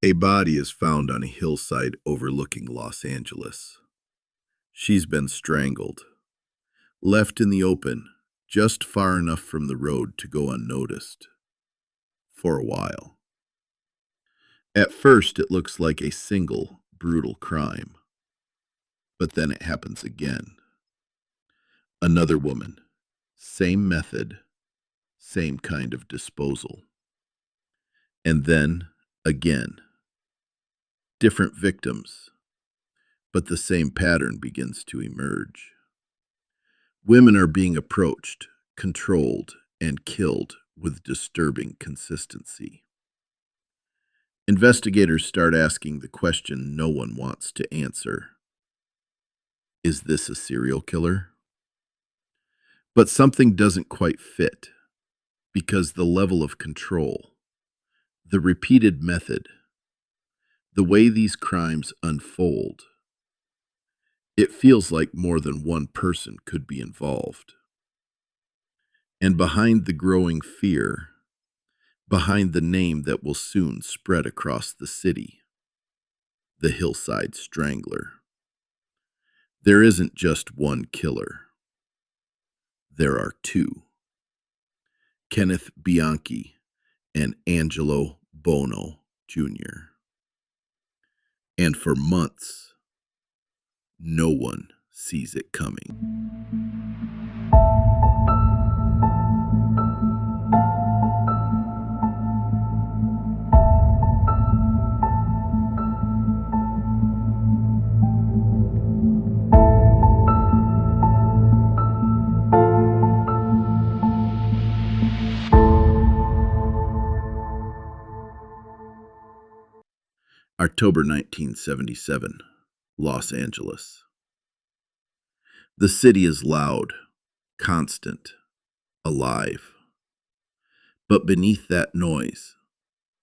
A body is found on a hillside overlooking Los Angeles. She's been strangled, left in the open, just far enough from the road to go unnoticed, for a while. At first, it looks like a single, brutal crime, but then it happens again. Another woman, same method, same kind of disposal. And then, again, different victims, but the same pattern begins to emerge. Women are being approached, controlled, and killed with disturbing consistency. Investigators start asking the question no one wants to answer. Is this a serial killer? But something doesn't quite fit, because the level of control, the repeated method, the way these crimes unfold, it feels like more than one person could be involved. And behind the growing fear, behind the name that will soon spread across the city, the Hillside Strangler, there isn't just one killer. There are two. Kenneth Bianchi and Angelo Buono, Jr. And for months, no one sees it coming. October 1977, Los Angeles. The city is loud, constant, alive. But beneath that noise,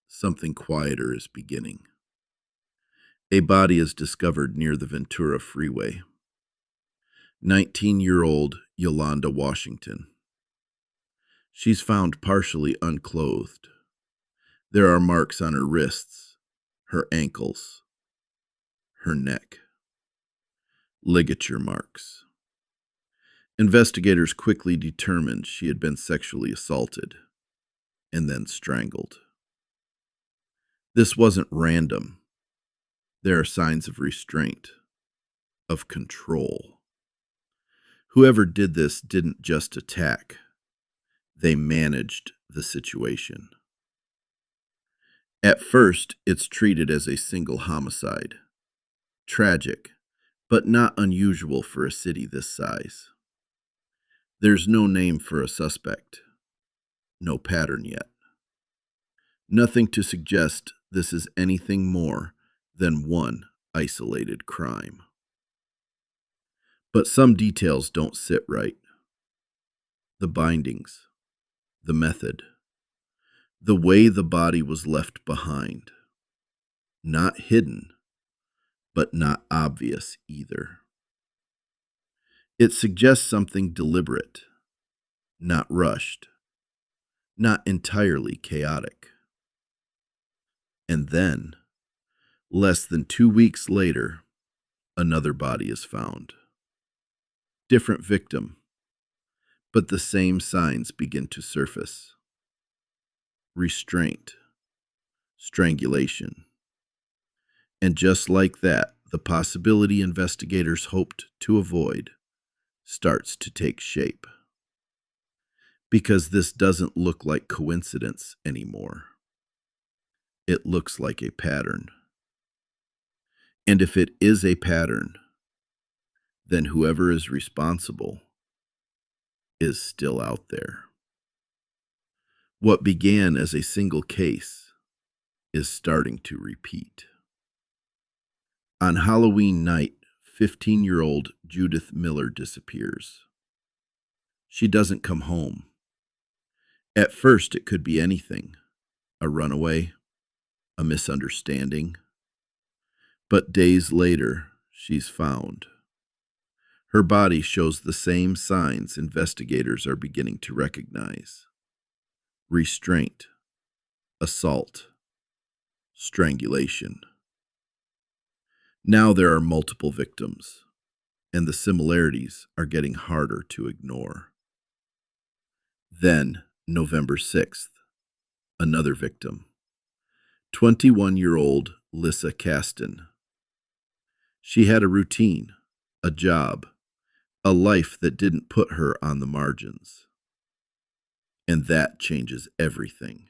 something quieter is beginning. A body is discovered near the Ventura Freeway. 19-year-old Yolanda Washington. She's found partially unclothed. There are marks on her wrists, her ankles, her neck. Ligature marks. Investigators quickly determined she had been sexually assaulted and then strangled. This wasn't random. There are signs of restraint, of control. Whoever did this didn't just attack. They managed the situation. At first, it's treated as a single homicide. Tragic, but not unusual for a city this size. There's no name for a suspect. No pattern yet. Nothing to suggest this is anything more than one isolated crime. But some details don't sit right. The bindings, the method, the way the body was left behind. Not hidden, but not obvious either. It suggests something deliberate, not rushed, not entirely chaotic. And then, less than 2 weeks later, another body is found. Different victim, but the same signs begin to surface. Restraint, strangulation. And just like that, the possibility investigators hoped to avoid starts to take shape. Because this doesn't look like coincidence anymore. It looks like a pattern. And if it is a pattern, then whoever is responsible is still out there. What began as a single case is starting to repeat. On Halloween night, 15-year-old Judith Miller disappears. She doesn't come home. At first, it could be anything. A runaway, a misunderstanding. But days later, she's found. Her body shows the same signs investigators are beginning to recognize. Restraint, assault, strangulation. Now there are multiple victims, and the similarities are getting harder to ignore. Then, November 6th, another victim. 21-year-old Lissa Caston. She had a routine, a job, a life that didn't put her on the margins. And that changes everything.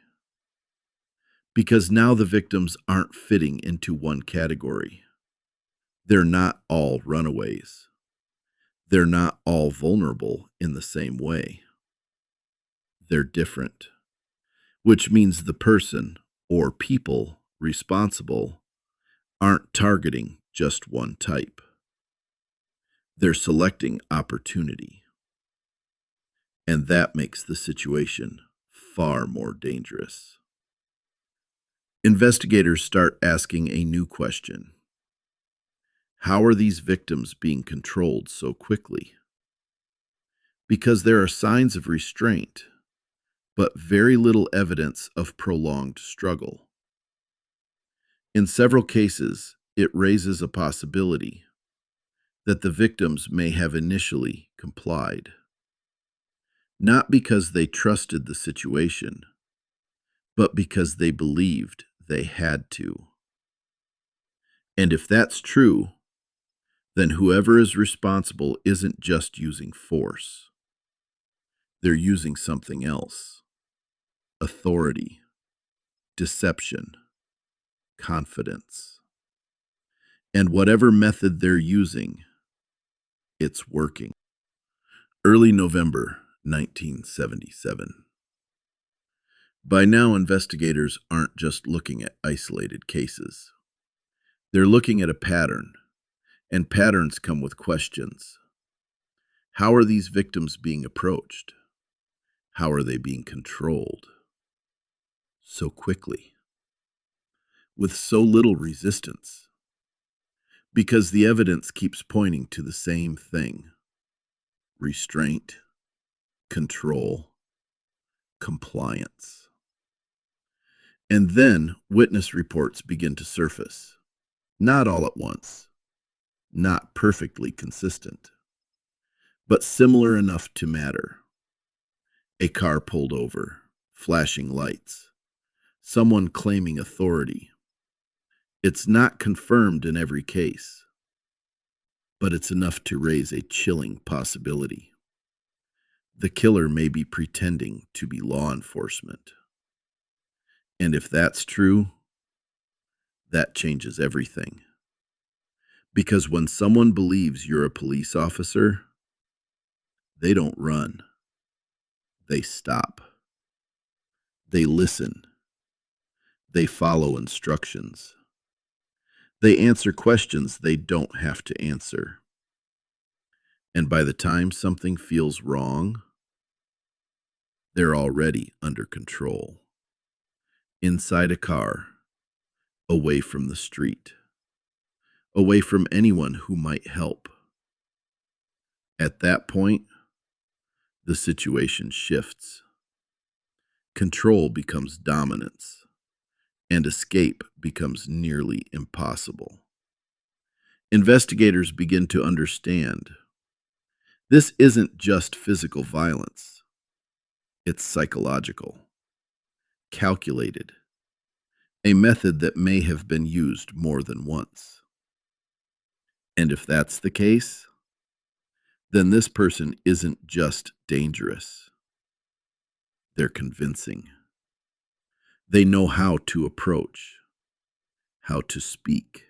Because now the victims aren't fitting into one category. They're not all runaways. They're not all vulnerable in the same way. They're different, which means the person or people responsible aren't targeting just one type. They're selecting opportunity. And that makes the situation far more dangerous. Investigators start asking a new question. How are these victims being controlled so quickly? Because there are signs of restraint, but very little evidence of prolonged struggle. In several cases, it raises a possibility that the victims may have initially complied. Not because they trusted the situation, but because they believed they had to. And if that's true, then whoever is responsible isn't just using force. They're using something else. Authority, deception, confidence. And whatever method they're using, it's working. Early November 1977. By now, investigators aren't just looking at isolated cases. They're looking at a pattern, and patterns come with questions. How are these victims being approached? How are they being controlled? So quickly, with so little resistance, because the evidence keeps pointing to the same thing: restraint, control, compliance. And then witness reports begin to surface, not all at once, not perfectly consistent, but similar enough to matter. A car pulled over, flashing lights, someone claiming authority. It's not confirmed in every case, but it's enough to raise a chilling possibility. The killer may be pretending to be law enforcement. And if that's true, that changes everything. Because when someone believes you're a police officer, they don't run. They stop. They listen. They follow instructions. They answer questions they don't have to answer. And by the time something feels wrong, they're already under control. Inside a car, away from the street, away from anyone who might help. At that point, the situation shifts. Control becomes dominance, and escape becomes nearly impossible. Investigators begin to understand this isn't just physical violence. It's psychological, calculated, a method that may have been used more than once. And if that's the case, then this person isn't just dangerous. They're convincing. They know how to approach, how to speak,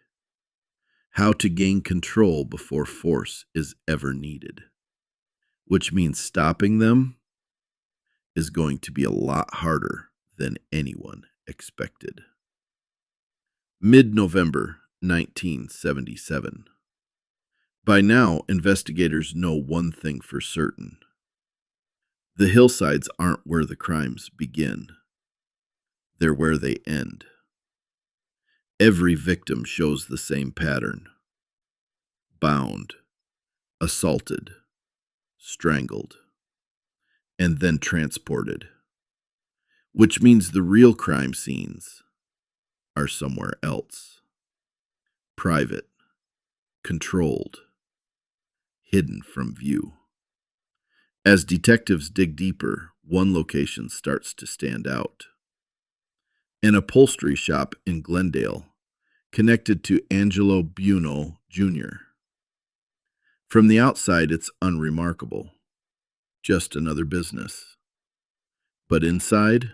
how to gain control before force is ever needed, which means stopping them is going to be a lot harder than anyone expected. Mid-November 1977. By now, investigators know one thing for certain. The hillsides aren't where the crimes begin. They're where they end. Every victim shows the same pattern: bound, assaulted, strangled, and then transported. Which means the real crime scenes, are somewhere else. Private, controlled, hidden from view. As detectives dig deeper, one location starts to stand out. An upholstery shop in Glendale, connected to Angelo Buono Jr. From the outside, it's unremarkable, just another business. But inside,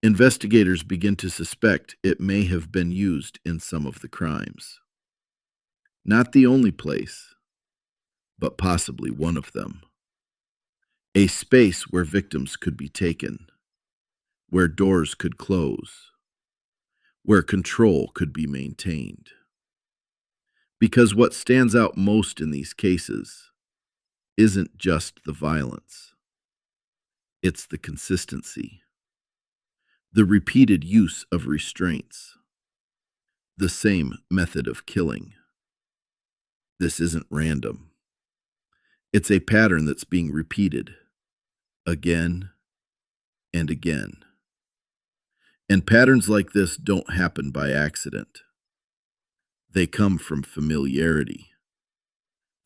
investigators begin to suspect it may have been used in some of the crimes. Not the only place, but possibly one of them. A space where victims could be taken, where doors could close, where control could be maintained. Because what stands out most in these cases isn't just the violence, it's the consistency, the repeated use of restraints, the same method of killing. This isn't random. It's a pattern that's being repeated again and again. And patterns like this don't happen by accident. They come from familiarity,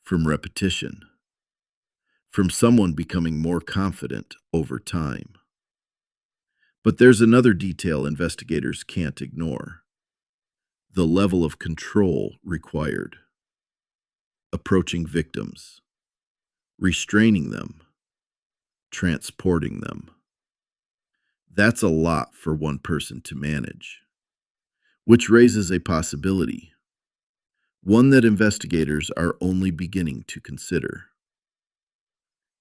from repetition, from someone becoming more confident over time. But there's another detail investigators can't ignore: the level of control required. Approaching victims, restraining them, transporting them. That's a lot for one person to manage, which raises a possibility, one that investigators are only beginning to consider.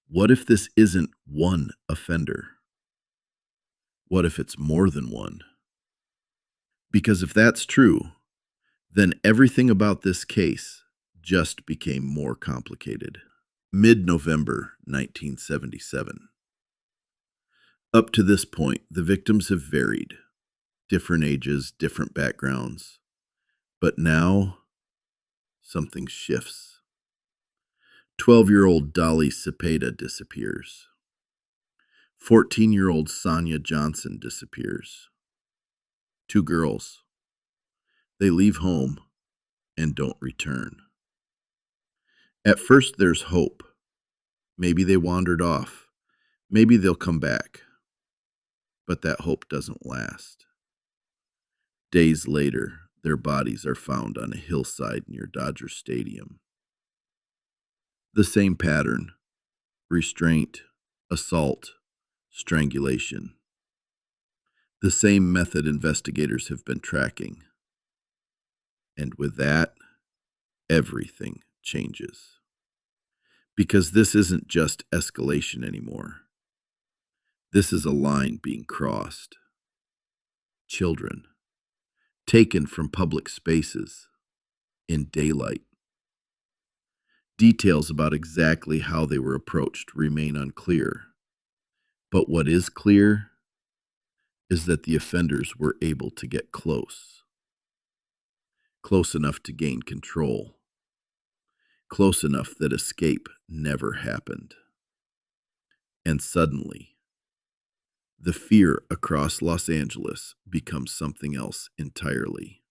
What if this isn't one offender? What if it's more than one? Because if that's true, then everything about this case just became more complicated. Mid-November 1977. Up to this point, the victims have varied. Different ages, different backgrounds. But now, something shifts. 12-year-old Dolly Cepeda disappears. 14-year-old Sonia Johnson disappears. Two girls. They leave home and don't return. At first, there's hope. Maybe they wandered off. Maybe they'll come back. But that hope doesn't last. Days later, their bodies are found on a hillside near Dodger Stadium. The same pattern: restraint, assault, strangulation. The same method investigators have been tracking. And with that, everything changes. Because this isn't just escalation anymore. This is a line being crossed. Children, taken from public spaces, in daylight. Details about exactly how they were approached remain unclear. But what is clear is that the offenders were able to get close. Close enough to gain control. Close enough that escape never happened. And suddenly, the fear across Los Angeles becomes something else entirely.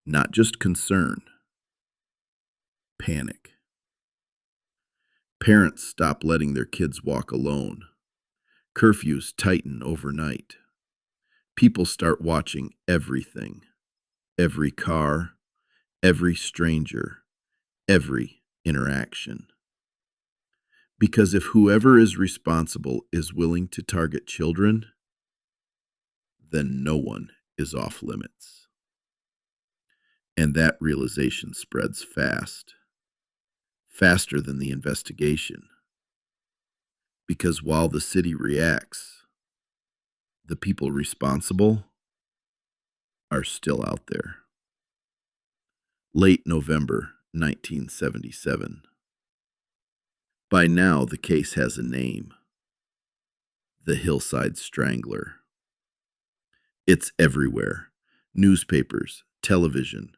Not just concern, panic. Parents stop letting their kids walk alone. Curfews tighten overnight. People start watching everything. Every car, every stranger, every interaction. Because if whoever is responsible is willing to target children, then no one is off limits. And that realization spreads fast, faster than the investigation. Because while the city reacts, the people responsible are still out there. Late November 1977. By now, the case has a name: the Hillside Strangler. It's everywhere: newspapers, television,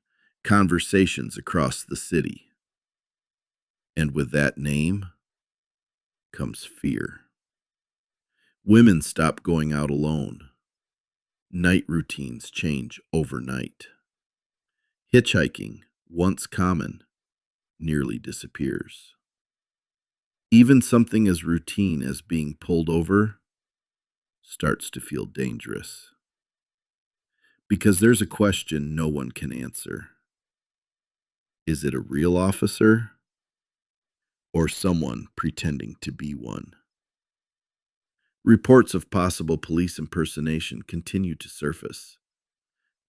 conversations across the city. And with that name comes fear. Women stop going out alone. Night routines change overnight. Hitchhiking, once common, nearly disappears. Even something as routine as being pulled over starts to feel dangerous. Because there's a question no one can answer. Is it a real officer or someone pretending to be one? Reports of possible police impersonation continue to surface,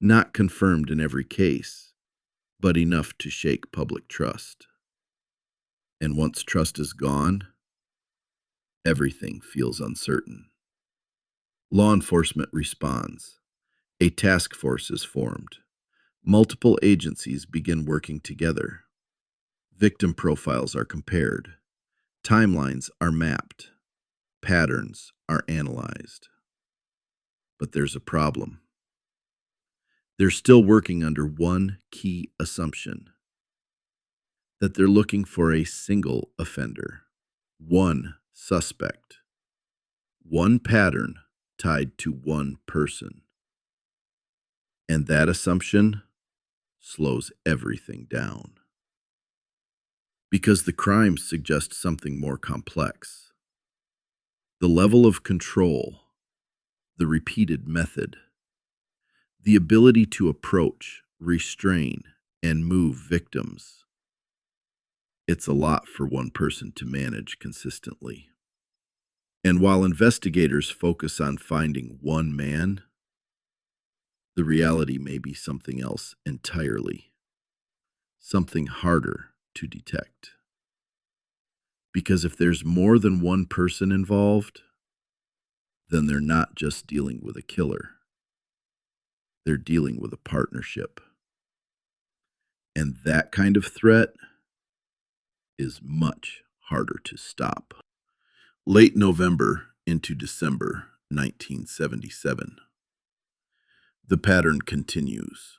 not confirmed in every case, but enough to shake public trust. And once trust is gone, everything feels uncertain. Law enforcement responds. A task force is formed. Multiple agencies begin working together. Victim profiles are compared. Timelines are mapped. Patterns are analyzed. But there's a problem. They're still working under one key assumption: that they're looking for a single offender, one suspect, one pattern tied to one person. And that assumption slows everything down. Because the crimes suggest something more complex. The level of control, the repeated method, the ability to approach, restrain, and move victims. It's a lot for one person to manage consistently. And while investigators focus on finding one man, the reality may be something else entirely, something harder to detect. Because if there's more than one person involved, then they're not just dealing with a killer. They're dealing with a partnership. And that kind of threat is much harder to stop. Late November into December 1977. The pattern continues.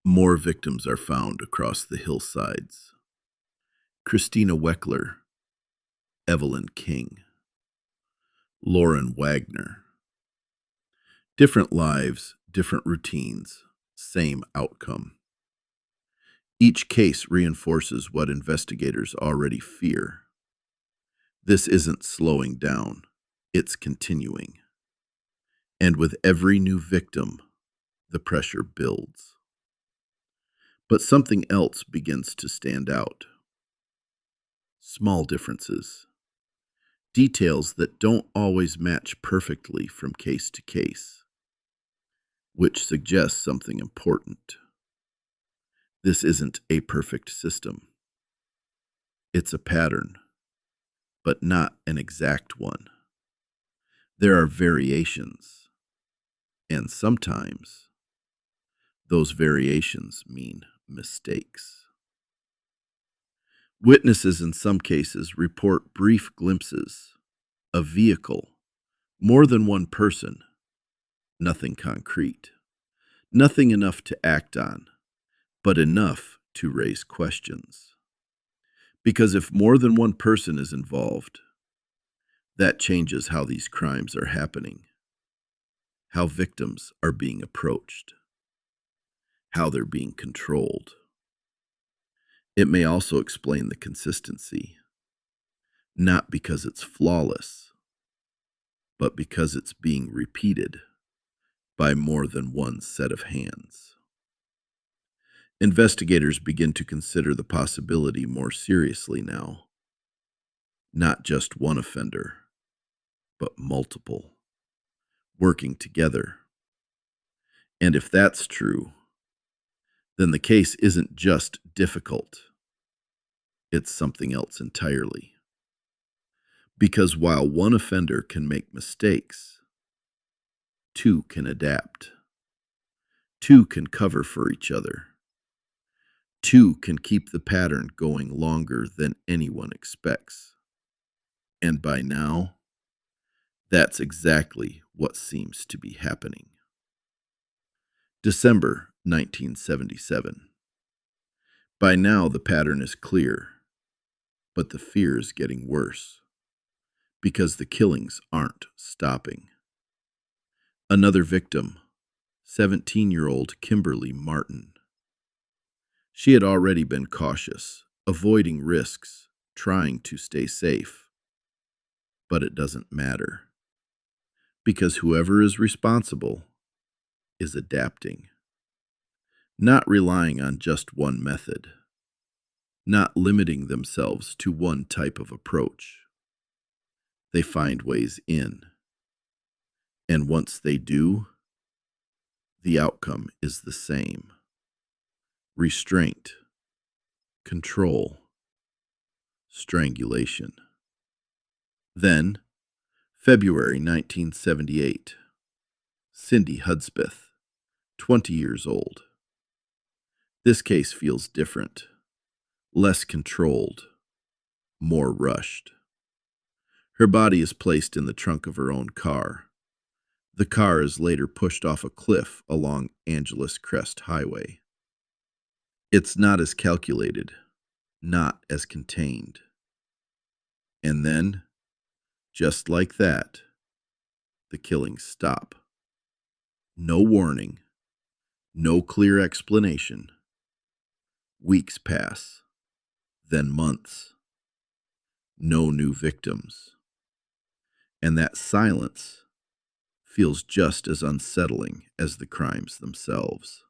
More victims are found across the hillsides. Christina Weckler, Evelyn King, Lauren Wagner. Different lives, different routines, same outcome. Each case reinforces what investigators already fear. This isn't slowing down, it's continuing. And with every new victim, the pressure builds. But something else begins to stand out. Small differences. Details that don't always match perfectly from case to case, which suggests something important. This isn't a perfect system. It's a pattern, but not an exact one. There are variations, and sometimes those variations mean mistakes. Witnesses in some cases report brief glimpses, a vehicle, more than one person, nothing concrete, nothing enough to act on, but enough to raise questions. Because if more than one person is involved, that changes how these crimes are happening, how victims are being approached, how they're being controlled. It may also explain the consistency, not because it's flawless, but because it's being repeated by more than one set of hands. Investigators begin to consider the possibility more seriously now. Not just one offender, but multiple, working together. And if that's true, then the case isn't just difficult. It's something else entirely. Because while one offender can make mistakes, two can adapt. Two can cover for each other. Two can keep the pattern going longer than anyone expects. And by now, that's exactly what seems to be happening. December 1977. By now, the pattern is clear, but the fear is getting worse because the killings aren't stopping. Another victim, 17-year-old Kimberly Martin. She had already been cautious, avoiding risks, trying to stay safe. But it doesn't matter, because whoever is responsible is adapting, not relying on just one method, not limiting themselves to one type of approach. They find ways in, and once they do, the outcome is the same: restraint, control, strangulation. Then, February 1978, Cindy Hudspeth, 20 years old. This case feels different, less controlled, more rushed. Her body is placed in the trunk of her own car. The car is later pushed off a cliff along Angeles Crest Highway. It's not as calculated, not as contained. And then, just like that, the killings stop. No warning, no clear explanation. Weeks pass, then months. No new victims. And that silence feels just as unsettling as the crimes themselves.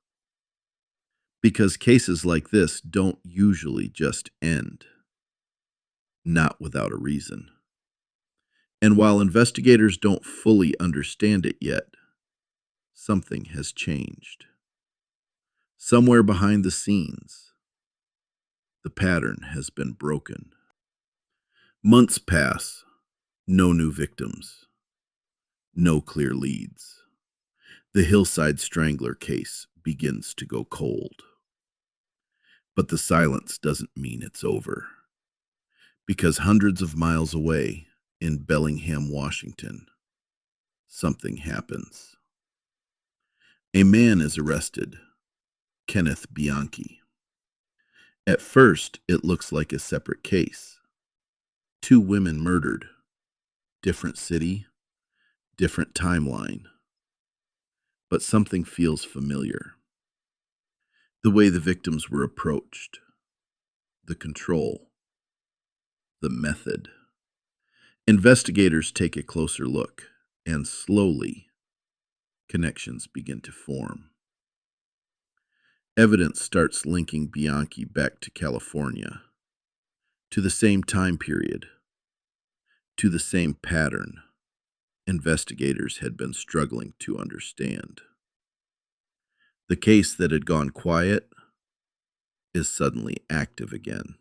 Because cases like this don't usually just end, not without a reason. And while investigators don't fully understand it yet, something has changed. Somewhere behind the scenes, the pattern has been broken. Months pass, no new victims, no clear leads. The Hillside Strangler case begins to go cold. But the silence doesn't mean it's over. Because hundreds of miles away, in Bellingham, Washington, something happens. A man is arrested, Kenneth Bianchi. At first, it looks like a separate case. 2 women murdered, different city, different timeline. But something feels familiar. The way the victims were approached, the control, the method. Investigators take a closer look, and slowly, connections begin to form. Evidence starts linking Bianchi back to California, to the same time period, to the same pattern investigators had been struggling to understand. The case that had gone quiet is suddenly active again,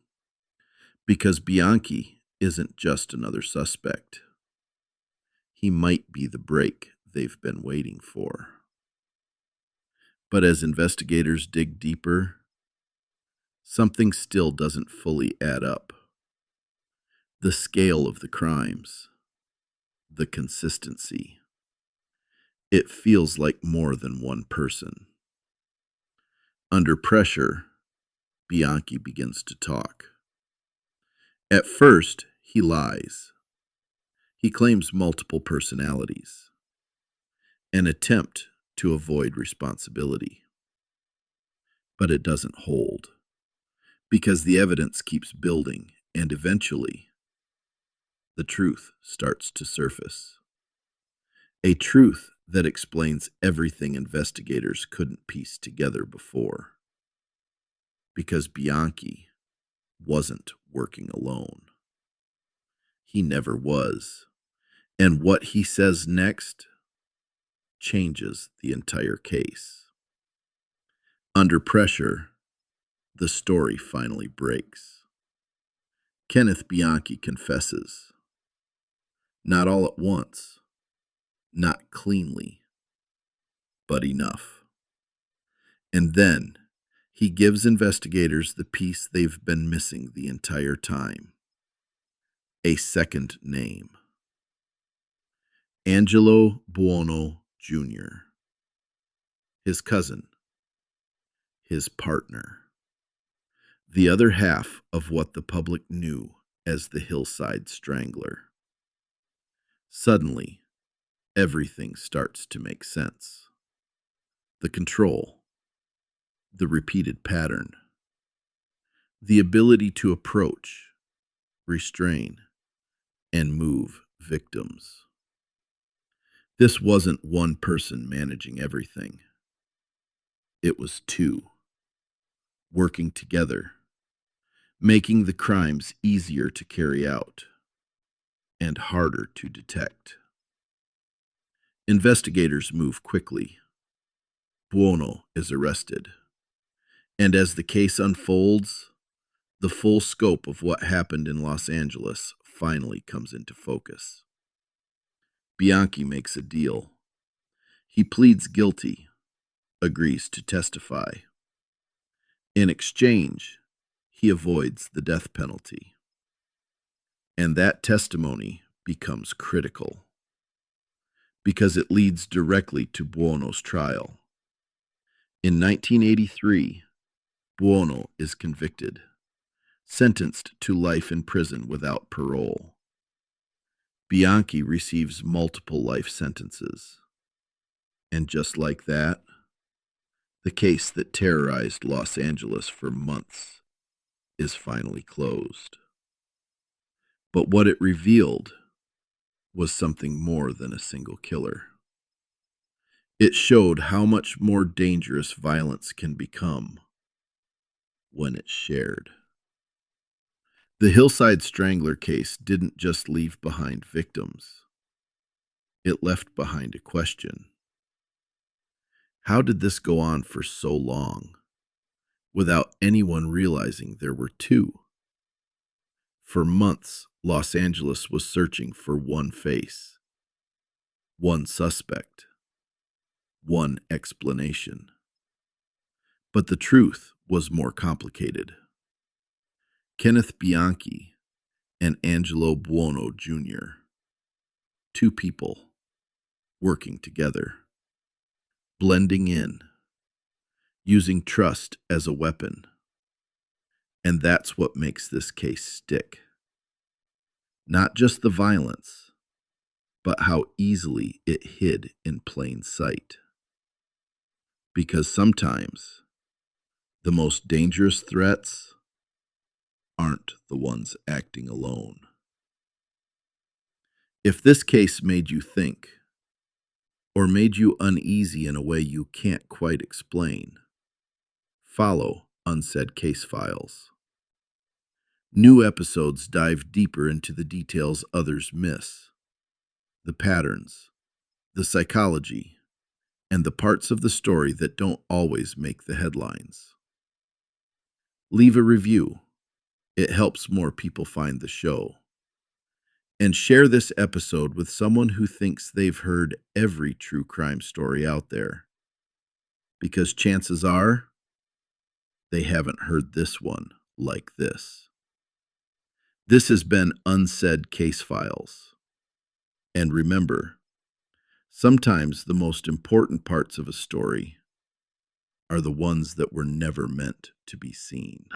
because Bianchi isn't just another suspect. He might be the break they've been waiting for. But as investigators dig deeper, something still doesn't fully add up. The scale of the crimes, the consistency. It feels like more than one person. Under pressure, Bianchi begins to talk. At first, he lies. He claims multiple personalities, an attempt to avoid responsibility. But it doesn't hold, because the evidence keeps building, and eventually, the truth starts to surface. A truth that explains everything investigators couldn't piece together before. Because Bianchi wasn't working alone. He never was. And what he says next changes the entire case. Under pressure, the story finally breaks. Kenneth Bianchi confesses. Not all at once, not cleanly, but enough. And then he gives investigators the piece they've been missing the entire time. A second name. Angelo Buono, Jr. His cousin. His partner. The other half of what the public knew as the Hillside Strangler. Suddenly, everything starts to make sense. The control, the repeated pattern, the ability to approach, restrain, and move victims. This wasn't one person managing everything. It was two, working together, making the crimes easier to carry out and harder to detect. Investigators move quickly. Buono is arrested. And as the case unfolds, the full scope of what happened in Los Angeles finally comes into focus. Bianchi makes a deal. He pleads guilty, agrees to testify. In exchange, he avoids the death penalty. And that testimony becomes critical because it leads directly to Buono's trial. In 1983, Buono is convicted, sentenced to life in prison without parole. Bianchi receives multiple life sentences. And just like that, the case that terrorized Los Angeles for months is finally closed. But what it revealed was something more than a single killer. It showed how much more dangerous violence can become when it's shared. The Hillside Strangler case didn't just leave behind victims. It left behind a question. How did this go on for so long without anyone realizing there were two? For months, Los Angeles was searching for one face, one suspect, one explanation. But the truth was more complicated. Kenneth Bianchi and Angelo Buono Jr., two people working together, blending in, using trust as a weapon. And that's what makes this case stick. Not just the violence, but how easily it hid in plain sight. Because sometimes the most dangerous threats aren't the ones acting alone. If this case made you think, or made you uneasy in a way you can't quite explain, follow Unsaid Case Files. New episodes dive deeper into the details others miss, the patterns, the psychology, and the parts of the story that don't always make the headlines. Leave a review. It helps more people find the show. And share this episode with someone who thinks they've heard every true crime story out there. Because chances are, they haven't heard this one like this. This has been Unsaid Case Files. And remember, sometimes the most important parts of a story are the ones that were never meant to be seen.